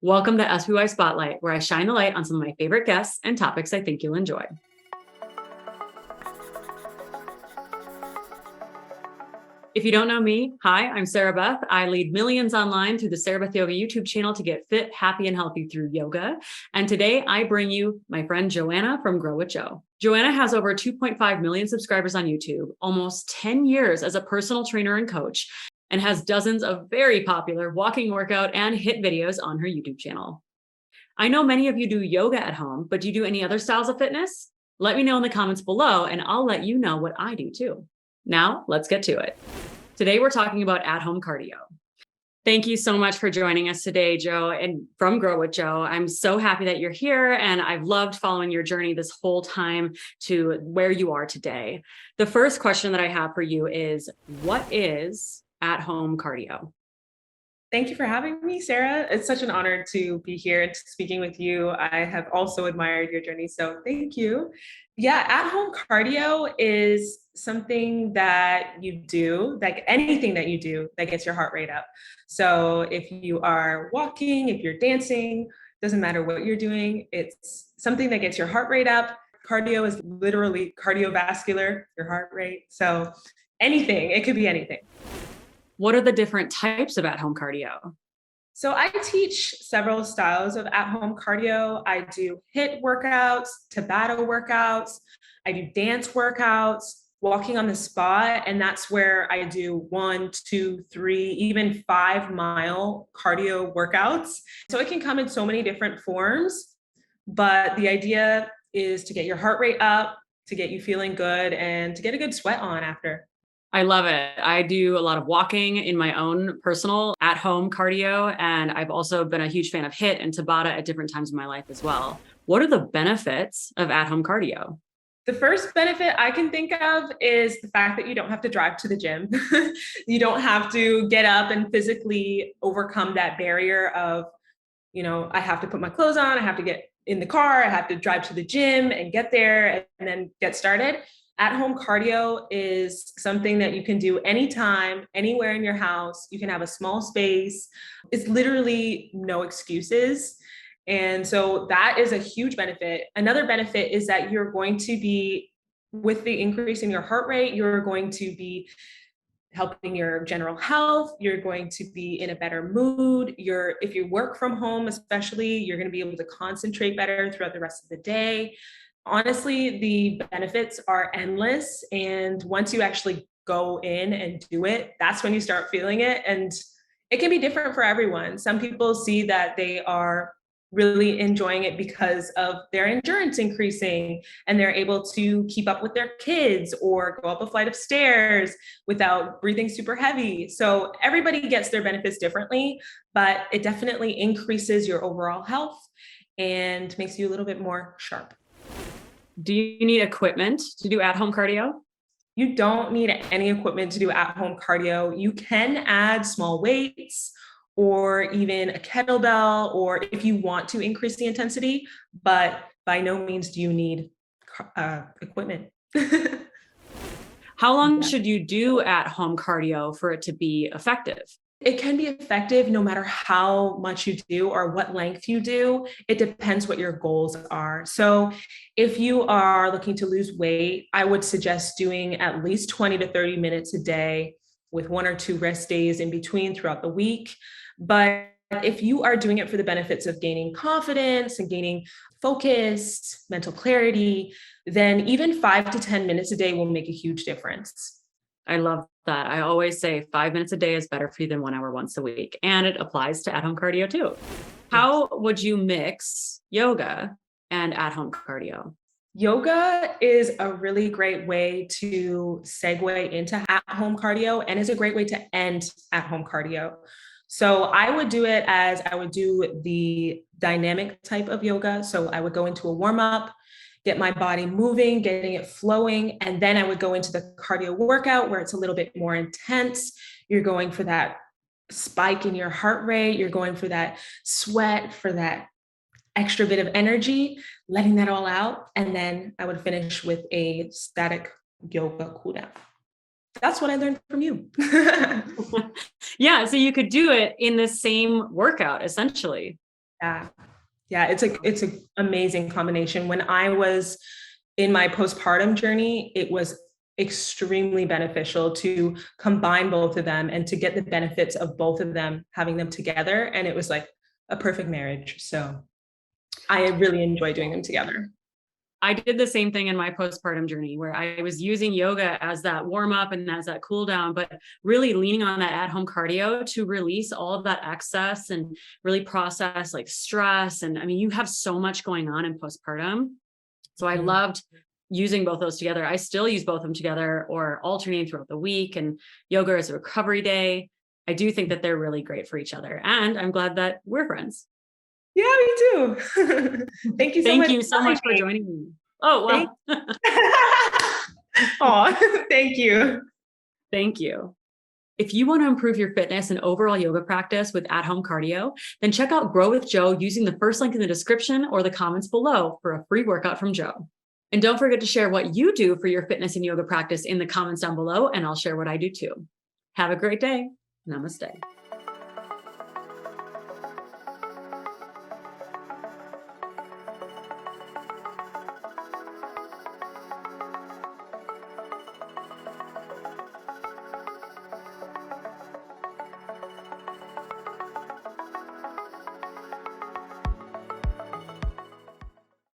Welcome to SPY Spotlight, where I shine the light on some of my favorite guests and topics I think you'll enjoy. If you don't know me, hi, I'm Sarah Beth. I lead millions online through the SarahBethYoga YouTube channel to get fit, happy, and healthy through yoga. And today I bring you my friend Joanna from growwithjo. Joanna has over 2.5 million subscribers on YouTube, almost 10 years as a personal trainer and coach, and has dozens of very popular walking, workout, and HIIT videos on her YouTube channel. I know many of you do yoga at home, but do you do any other styles of fitness? Let me know in the comments below, and I'll let you know what I do too. Now, let's get to it. Today, we're talking about at-home cardio. Thank you so much for joining us today, Jo, and from growwithjo. I'm so happy that you're here, and I've loved following your journey this whole time to where you are today. The first question that I have for you is, what is at-home cardio? Thank you for having me, Sarah. It's such an honor to be here and speaking with you. I have also admired your journey, so thank you. Yeah, at-home cardio is something that you do, like anything that you do that gets your heart rate up. So if you are walking, if you're dancing, doesn't matter what you're doing, it's something that gets your heart rate up. Cardio is literally cardiovascular, your heart rate. So anything, it could be anything. What are the different types of at-home cardio? So I teach several styles of at-home cardio. I do HIIT workouts, Tabata workouts. I do dance workouts, walking on the spot. And that's where I do 1, 2, 3, even 5-mile cardio workouts. So it can come in so many different forms, but the idea is to get your heart rate up, to get you feeling good, and to get a good sweat on after. I love it. I do a lot of walking in my own personal at-home cardio, and I've also been a huge fan of HIIT and Tabata at different times in my life as well. What are the benefits of at-home cardio? The first benefit I can think of is the fact that you don't have to drive to the gym. You don't have to get up and physically overcome that barrier of, I have to put my clothes on, I have to get in the car, I have to drive to the gym and get there and then get started. At-home cardio is something that you can do anytime, anywhere in your house. You can have a small space. It's literally no excuses. And so that is a huge benefit. Another benefit is that you're going to be, with the increase in your heart rate, you're going to be helping your general health. You're going to be in a better mood. If you work from home, especially, you're going to be able to concentrate better throughout the rest of the day. Honestly, the benefits are endless. And once you actually go in and do it, that's when you start feeling it. And it can be different for everyone. Some people see that they are really enjoying it because of their endurance increasing and they're able to keep up with their kids or go up a flight of stairs without breathing super heavy. So everybody gets their benefits differently, but it definitely increases your overall health and makes you a little bit more sharp. Do you need equipment to do at-home cardio? You don't need any equipment to do at-home cardio. You can add small weights or even a kettlebell, or if you want to increase the intensity, but by no means do you need equipment. How long should you do at-home cardio for it to be effective? It can be effective no matter how much you do or what length you do. It depends what your goals are. So if you are looking to lose weight, I would suggest doing at least 20 to 30 minutes a day with 1 or 2 rest days in between throughout the week. But if you are doing it for the benefits of gaining confidence and gaining focus, mental clarity, then even 5 to 10 minutes a day will make a huge difference. I love that. I always say 5 minutes a day is better for you than 1 hour once a week. And it applies to at-home cardio too. How would you mix yoga and at-home cardio? Yoga is a really great way to segue into at-home cardio and is a great way to end at-home cardio. So I would do it as I would do the dynamic type of yoga. So I would go into a warm-up, get my body moving, getting it flowing. And then I would go into the cardio workout where it's a little bit more intense. You're going for that spike in your heart rate. You're going for that sweat, for that extra bit of energy, letting that all out. And then I would finish with a static yoga cool down. That's what I learned from you. Yeah. So you could do it in the same workout, essentially. Yeah. Yeah. It's a amazing combination. When I was in my postpartum journey, it was extremely beneficial to combine both of them and to get the benefits of both of them, having them together. And it was like a perfect marriage. So I really enjoy doing them together. I did the same thing in my postpartum journey where I was using yoga as that warm up and as that cool down, but really leaning on that at home cardio to release all of that excess and really process like stress. And I mean, you have so much going on in postpartum. So I loved using both those together. I still use both of them together or alternating throughout the week, and yoga is a recovery day. I do think that they're really great for each other. And I'm glad that we're friends. Yeah, me too. Thank you so Thank much. you so much for joining me. Oh, well. Oh, thank you. Thank you. If you want to improve your fitness and overall yoga practice with at-home cardio, then check out Grow with Jo using the first link in the description or the comments below for a free workout from Jo. And don't forget to share what you do for your fitness and yoga practice in the comments down below, and I'll share what I do too. Have a great day. Namaste.